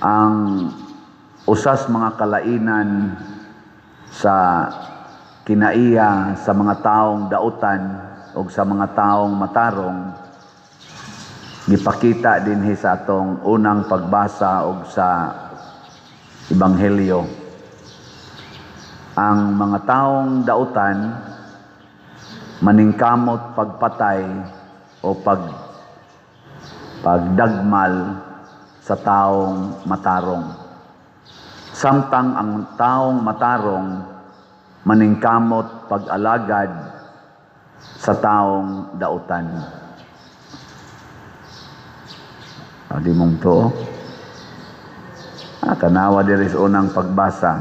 ang usas mga kalainan sa kinaiya sa mga taong dautan o sa mga taong matarong gipakita dinhi sa atong unang pagbasa og sa Ebanghelyo. Ang mga taong dautan maningkamot pagpatay o pagdagmal sa taong matarong. Samtang ang taong matarong maningkamot pag-alagad sa taong dautan. Di mong to. Tanawa diri sa unang pagbasa.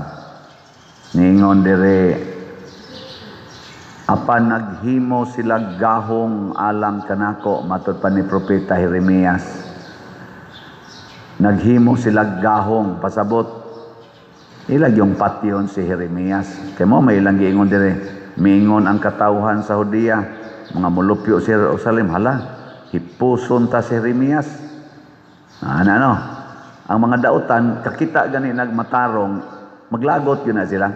Ningon diri, apan naghimo sila gahong alang kanako, matud pa ni Propeta Jeremias. Naghimo sila gahong, pasabot, ilag yung patyon si Jeremias. Kaya mo, may ilang giingon dire, miingon ang katawhan sa Hudiya, mga mulupyo sa Jerusalem, hala, hipuson ta si Jeremias. Ang mga dautan, kakita gani nagmatarong, maglagot yun na sila.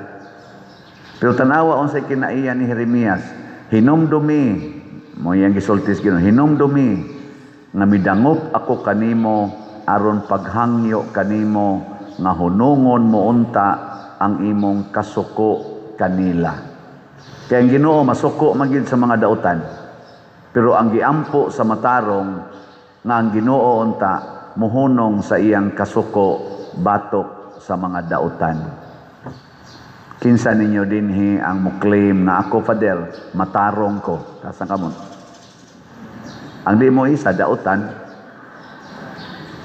Pero tanawa on sa kinaiya ni Jeremias, hinumdumi, mo yang gisultis gino, hinumdumi, nga midangop ako kanimo, aron paghangyo kanimo, nga hunungon mo unta ang imong kasuko kanila. Kaya ang Ginoo masuko magid sa mga dautan. Pero ang giampo sa matarong, nga ang Ginoo unta, muhunong sa iyang kasuko batok sa mga dautan. Kinsa ninyo dinhi ang muklaim na ako, Father, matarong ko. Kasang kamon? Ang di mo isa, dautan.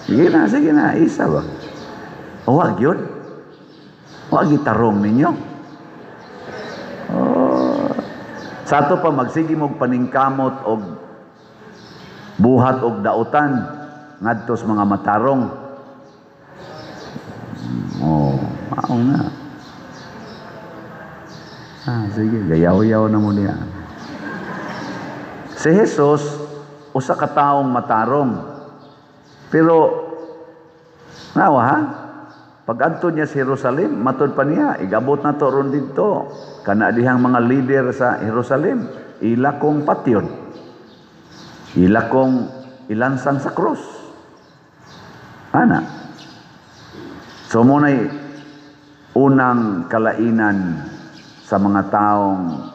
Sige na, isa ba? Huwag yun. Huwag itarong ninyo. Sa ato pa, magsige mong paningkamot o buhat o dautan ngadto sa mga matarong. Mao na. Sige, gayaw-yaw na mo niya. Si Jesus, usa ka taong matarong. Pero, nawa ha? Pag-adto niya sa Jerusalem, matud pa niya, igabot na to ron dito. Kana dihang mga leader sa Jerusalem, ila kong patyon. Ila kong ilansang sa krus. Ana. So muna'y unang kalainan sa mga taong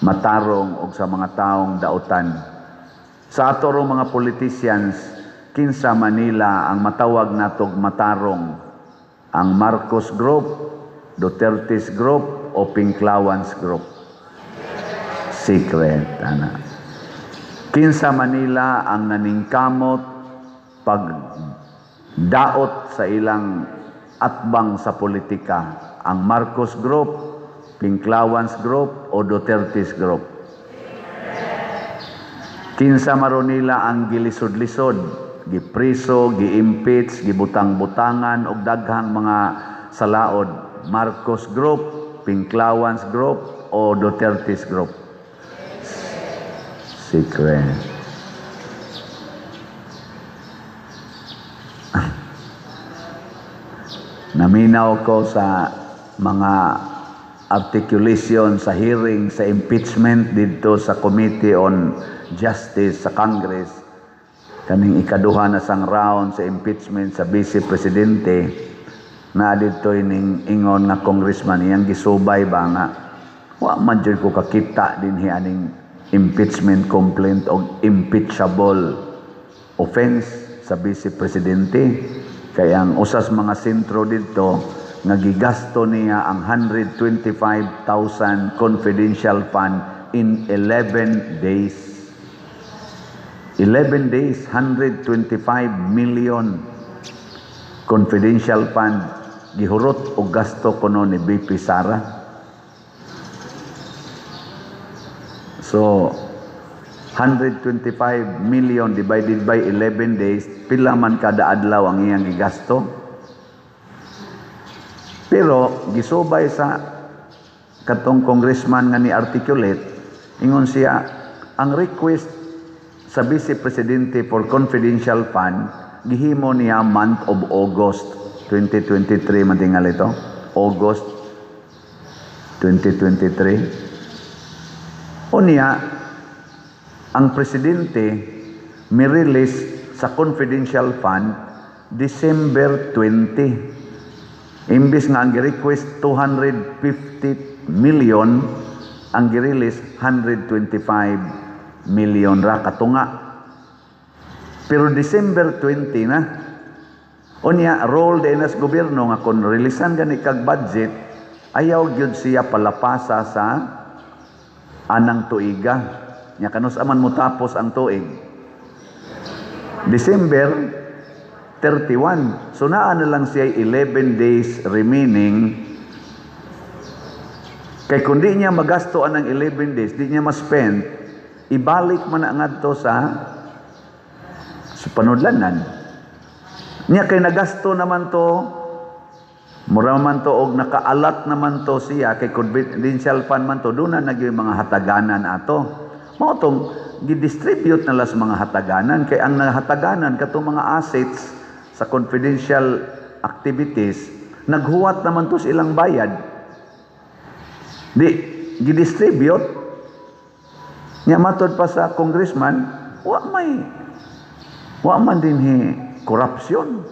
matarong o sa mga taong dautan. Sa ato rong mga politicians, kinsa Manila ang matawag natog matarong, ang Marcos Group, Duterte's Group o Pinklawans Group. Secret, ana. Kinsa Manila ang naningkamot pagdaot sa ilang atbang sa politika, ang Marcos Group, Pinklawans Group o Duterte's Group. Kinsa maron nila ang gilisod-lisod, gipriso, giimpeach, gibutang-butangan og daghang mga salaod, Marcos Group, Pinklawans Group o Duterte's Group. Secret. Naminaw ko sa mga articulation sa hearing sa impeachment dito sa Committee on Justice sa Congress. Kaning ikaduha na sang round sa impeachment sa Vice Presidente, na dito ining ingon nga congressman iyang gisubay ba nga wa man jud ko kakita dinhi aning impeachment complaint o impeachable offense sa Vice Presidente. Kaya ang usas mga sentro dito, nagigasto niya ang 125,000 confidential fund in 11 days. 11 days, 125 million confidential fund gihurot o gasto kuno ni BP Sara. So, 125 million divided by 11 days, pila man kada adlaw ang iyang gigasto. Pero gisubay sa katong congressman nga ni articulate, ingon siya, ang request sa Vice Presidente for confidential fund gihimo niya month of August 2023 man tingal ito. August 2023. Unya, ang presidente mi-release sa confidential fund December 20. Imbis nga ang request 250 million, ang gi-release 125 million ra katunga. Pero December 20 na. Unya, role din as gobyerno nga kung releasan gani kag budget, ayaw gyud siya palapasa sa anang tuiga. Nya kanus aman mo tapos ang tuig. December 31. So naa na lang siya 11 days remaining. Kay kundi niya magasto ang 11 days, di niya ma-spend, ibalik man na ngadto sa panudlanan. Nya kay nagasto naman to, mura man to og nakaalat naman to siya kay confidential fund man to, doon na nagyoy mga hataganan ato. Mao tong gi-distribute na las mga hataganan kay ang hataganan katong mga assets sa confidential activities naghuwat naman to sa ilang bayad. Di gi-distribute nya matod pa sa congressman, wa man din corruption.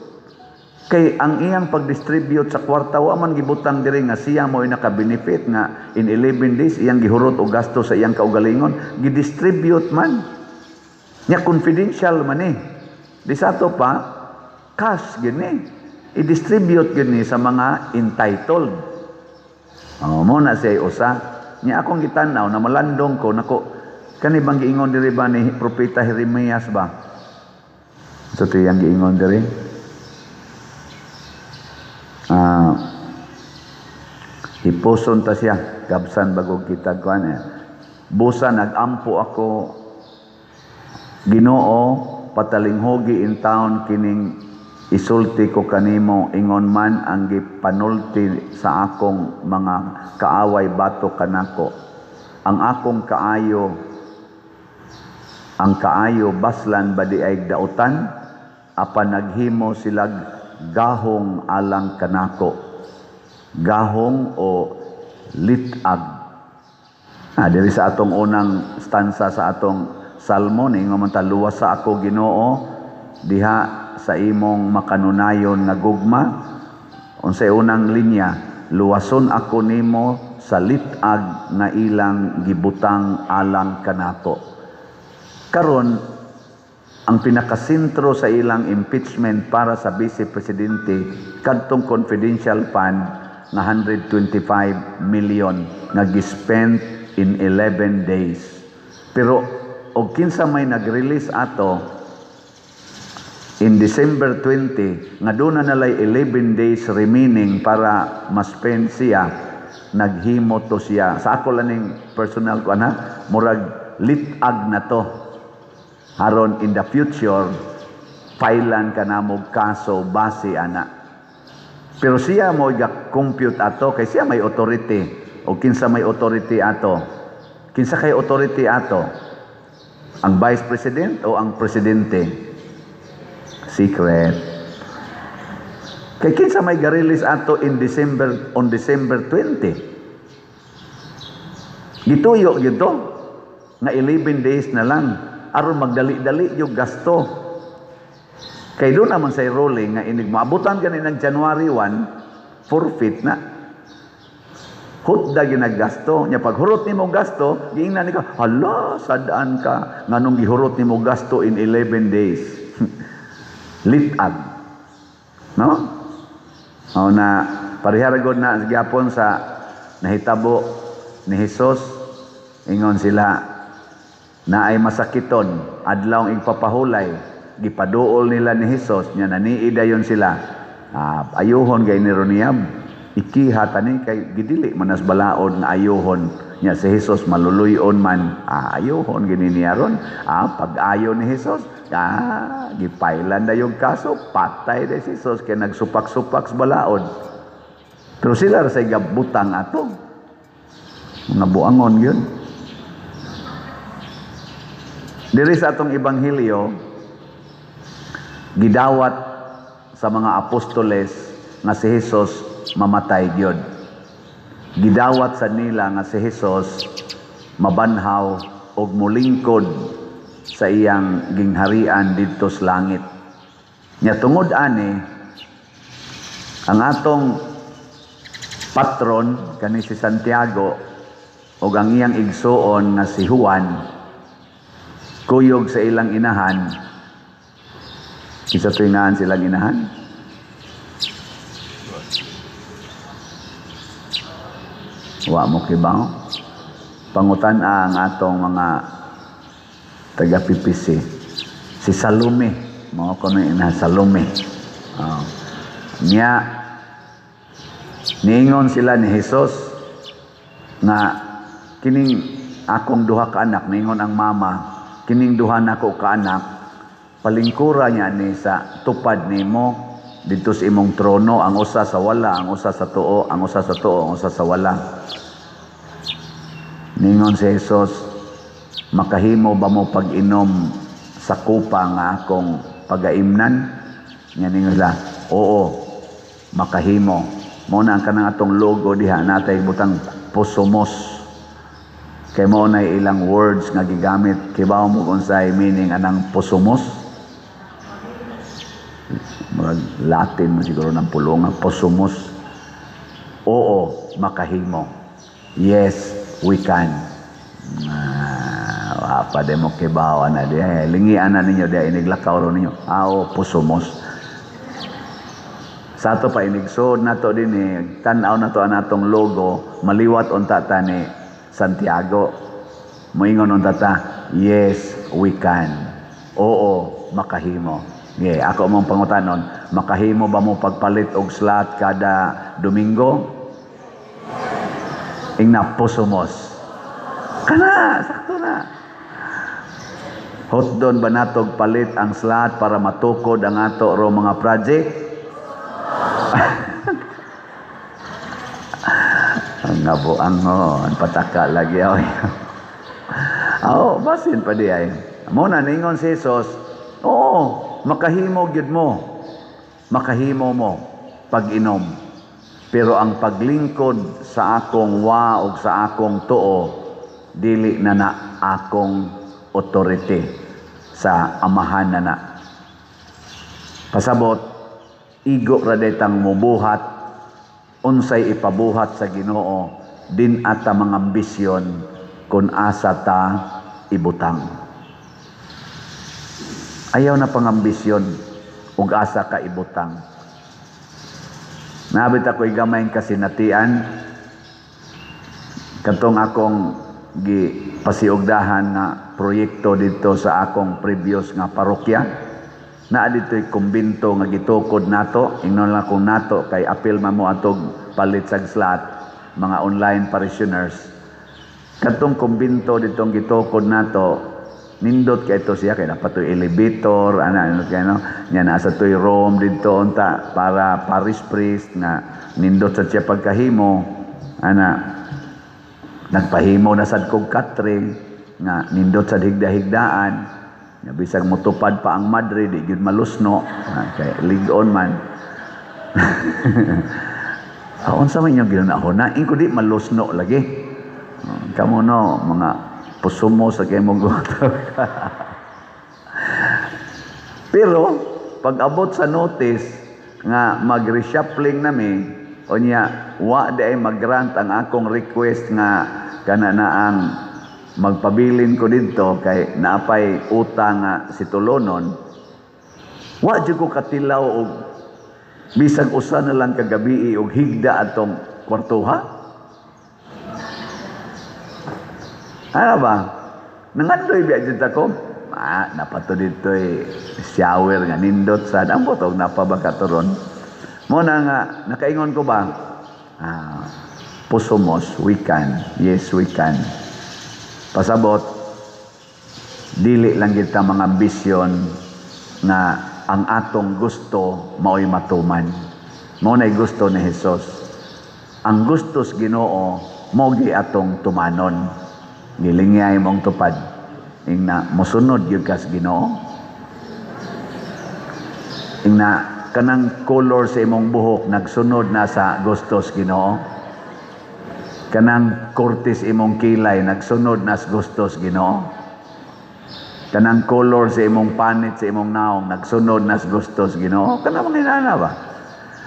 Kay ang iyang pag-distribute sa kwarta, wa man gibutang diri nga siya mo'y naka-benefit nga in 11 days, iyang gihurot o gasto sa iyang kaugalingon, gi-distribute man. Nya confidential man eh. Di sa to pa, cash gini. I-distribute gini sa mga entitled. Mo na siya usa. Nya akong gitanaw na malandong ko, nako, kani bang giingon diri ba ni Propeta Jeremias ba? So ito yung giingon diri. Hiposon ta siya. Gabsan bago kita kuan eh. Busa nag-ampo ako, Ginoo, patalinghogi in town kining isulti ko kanimo, ingon man ang gipanulti sa akong mga kaaway bato kanako. Ang akong kaayo, ang kaayo baslan ba di ay dautan, apan naghimo sila gahong alang kanako. Gahong o litag. Diri sa atong unang stansa sa atong salmo, ingon man ta, luwas sa ako Ginoo, diha sa imong makanunayon nga gugma. Unsay unang linya, luwason ako nimo sa litag nga ilang gibutang alang kanako. Karon ang pinakasentro sa ilang impeachment para sa Vice Presidente kadtong confidential fund nga 125 million nga gispend in 11 days. Pero og kinsa may nag-release ato in December 20 nga doon na nalay 11 days remaining para ma-spend siya, naghimo to siya sa ako laning personal ko murag litag na to. Haron in the future, pailan ka na mo kaso base ana. Pero siya mo compute ato, kay siya may authority. O kinsa may authority ato? Kinsa kay authority ato? Ang Vice President o ang Presidente? Secret. Kay kinsa may ga-release ato on December 20? Gituyo gito nga 11 days na lang. Aron magdali-dali yung gasto. Kay doon naman sa rolling nga inig maabutan gani ng January 1, forfeit na. Hutda ginagasto. Nya pag hurot nimo gasto, giingnan ni ka, hala, sadaan ka nganong gihurot nimo gasto in 11 days. Litag. No? O na pariharagod na gyapon sa nahitabo ni Jesus, ingon sila na ay masakiton, adlaw igpapahulay, gipaduol nila ni Jesus, nya nanii dayon sila. Ayuhon kay ni Roniyab, ikiha tani kay gidili manas balaod na ayuhon nya si Jesus maluluyon man. Ayuhon gini niya ron. Pag-ayo ni Jesus, gipailan na yung kaso, patay de si Jesus kay nagsupak-supak sa balaod. Pero sila sa gabutang ato. Mga buangon yun. Diri sa atong ebanghelyo, Gidawat sa mga apostoles nga si Hesus mamatay gyud. Gidawat sa nila nga si Hesus mabanhaw og mulingkod sa iyang gingharian didto sa langit. Nya tungod ani ang atong patron kani si Santiago ug ang iyang igsuon nga si Juan kuyog sa ilang inahan. Isa tuingaan silang inahan? Wa mo kibaw? Pangutan ang atong mga taga-PPC. Si Salome. Mga ko na ina, Salome. Niya, niingon sila ni Jesus nga kining akong duha ka anak, niingon ang mama, kining duha nako ka anak, palingkura niya ni sa tupad nimo dito sa imong trono, ang usa sa wala, ang usa sa tuo, ang usa sa tuo, ang usa sa wala. Ningon si Jesus, makahimo ba mo pag-inom sa kupa nga akong pagaimnan? Nga ningon sila, oo, makahimo. Muna ang kanang atong logo diha, natay butang posomos. Kay mo na ilang words nga gigamit. Kibaw mo kung sa'y meaning anang posomos? Latin mo siguro ng pulungan, posomos. Oo, makahimo. Yes, we can. Apa de mo kibaw na di. Lingian na ninyo di. Iniglakaw ro ninyo. Oo, posomos. Sa ato pa inigsod na to din tanaw na to anatong logo. Maliwat unta ta ni Santiago. Moingon unta ta, yes, we can. Oo, makahimo. Yeah, ako mong pangutanon, makahimo ba mo pagpalit og slot kada Domingo? Ingna posomos. Kana, sakto na. Hotdon ba natog palit ang slot para matukod ang ato ro mga project? Ang nabuang ang pataka lagi ay. Basin pa di ay. Muna ningon si Jesus, oo, makahimo gyud mo. Makahimo mo pag-inom. Pero ang paglingkod sa akong wa ug sa akong tuo dili na akong authority sa amahan na. Pasabot igo ra detang mubuhat unsay ipabuhat sa Ginoo din ata mga ambisyon kun asa ta ibutang. Ayaw na pangambisyon ug asa ka ibutang. Nabit ako'y gamayng kasinatian katong akong pasiugdahan na proyekto dito sa akong previous nga parokya. Naa dito'y kumbinto nga gitukod nato, ingnon lang kung nato kay apil man mo atog palit sa slot mga online parishioners. Katong kumbinto ditong gitukod nato, nindot kay ito siya kay dapat to'y elevator ano kay no nya nasa to'y room dito unta para parish priest nga nindot sa siya pagkahimo nagpahimo na sad kog catering nga nindot sa higda-higdaan nga bisag motupad pa ang madre di gyud malusno kay ligon man. Unsa man yung ginahon na ingko di malusno lagi. Kamo no mga pusumo sa kay mong Pero pag abot sa notice nga mag-reshuffling nami unya wa di ay mag-grant ang akong request nga kana na ang magpabilin ko dito kay naapay utang nga situlonon. Wa jud ko katilaw og bisag usa na lang kagabi og higda atong kwartuha. Ano ba? Nangandoy biya dito ako? Napato dito shower nga nindot sa ang botog napabagaturon. Muna nga, nakaingon ko ba? Pusomos, we can. Yes, we can. Pasabot, dili lang kita mga ambisyon na ang atong gusto mao'y matuman. Mauna'y gusto ni Jesus. Ang gustos Ginoo, mogi atong tumanon. Gilingay mong tupad. Ingna, musunod yung kas Ginoo. Ingna kanang color sa imong buhok nagsunod na sa gustos Ginoo. Kanang kurtis imong kilay nagsunod na sa gustos Ginoo. Kanang color sa imong panit sa imong naong nagsunod na sa gustos Ginoo. Kanang mga inana ba?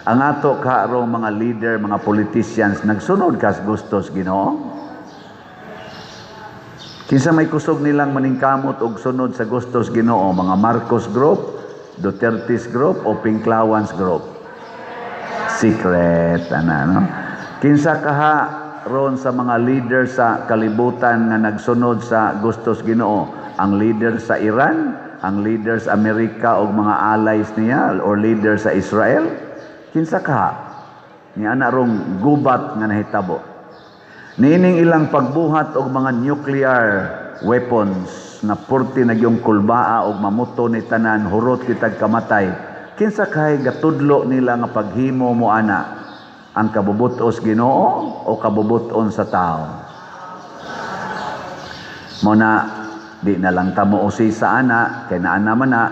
Ang ato karong mga leader, mga politicians nagsunod ka sa gustos Ginoo. Kinsa may kusog nilang maningkamot og sunod sa gustos Ginoo, mga Marcos Group, Duterte's Group o Pinklawans Group? Secret, no? Kinsa kaha ron sa mga leader sa kalibutan nga nagsunod sa gustos Ginoo? Ang leader sa Iran, ang leader sa Amerika o mga allies niya or leader sa Israel? Kinsa kaha? Ni ana rong gubat nga nahitabo. Niining ilang pagbuhat og mga nuclear weapons na purti nagyong kulbaa og mamuto ni tanan hurot kitag kamatay. Kinsa kay gatudlo nila nga paghimo mo ana ang kabubutos Ginoo o kabubuton sa tao? Mo na di na lang tamo usi sa ana kay naana man na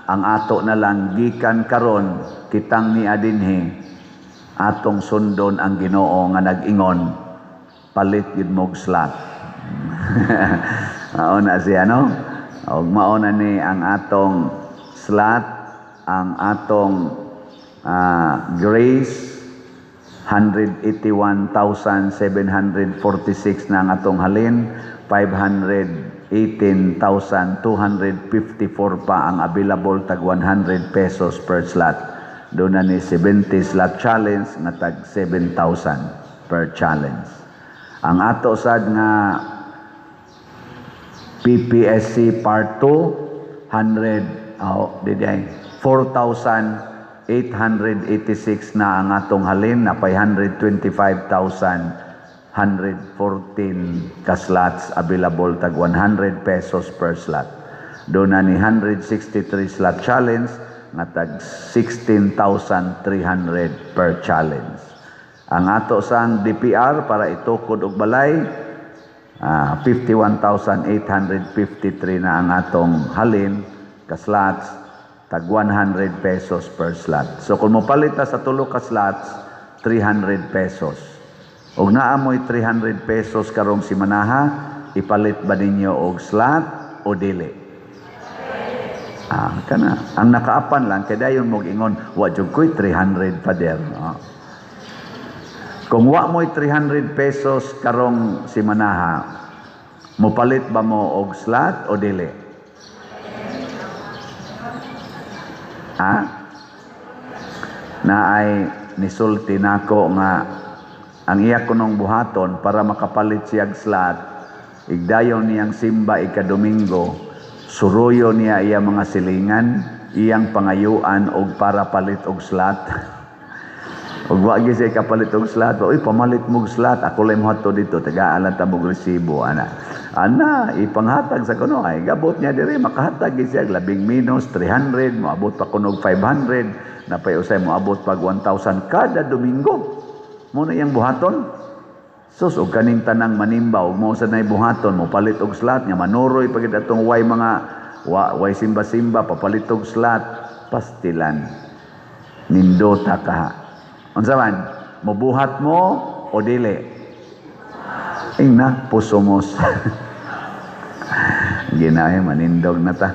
ang ato na lang gikan karon kitang ni adinhi atong sundon ang Ginoo nga nag-ingon palit gid mog slot. Mao na siya no? Og mao na ni ang atong slot, ang atong grace 181,746 na ang atong halin, 518,254 pa ang available tag 100 pesos per slot. Doon na ni 70 slot challenge nga tag 7,000 per challenge. Ang ato sad nga PPSC Part 2, 4,886 na ang atong halin na 525,114 ka slots available tag 100 pesos per slot. Doon na ni 163 slot challenge na tag 16,300 per challenge. Ang ato sang DPR para itukod og balay 51,853 na ang atong halin ka slots tag 100 pesos per slot. So kung mopalit ta sa tulo ka slots 300 pesos. Og naamoy 300 pesos karong simanaha, ipalit ba ninyo og slot o dili? Kana ang nakaapan lang kay dayon mo ingon wa jud koy 300 pa der. Kung wa mo'y 300 pesos karong simanaha, mopalit ba mo og slot o dili? Na ay nisulti nako nga ang iya kunong buhaton para makapalit siyag slot, igdayon niyang simba ika-Domingo, suruyo niya iya mga silingan, iyang pangayuan og para palit og slot. Ug wa gyud siya kapalit og slot, oy pamalit mog slot, ako lay moadto dito, tagaan ta mog resibo ana. Ana ipanghatag sa kuno ay gabot niya diri makahatag gyud siya labing minus 300, moabot pa kuno og 500, napay usay moabot pag 1,000 kada Domingo. Mo na iyang buhaton. Sus og kaning tanang manimba og mo sa nay buhaton mo palit og slot nga manuroy pagid atong way mga way simba-simba papalit og slot, pastilan. Nindota ka. Unsa man, mobuhat mo o dili? Ingna pusomos. Ginay manindog na ta.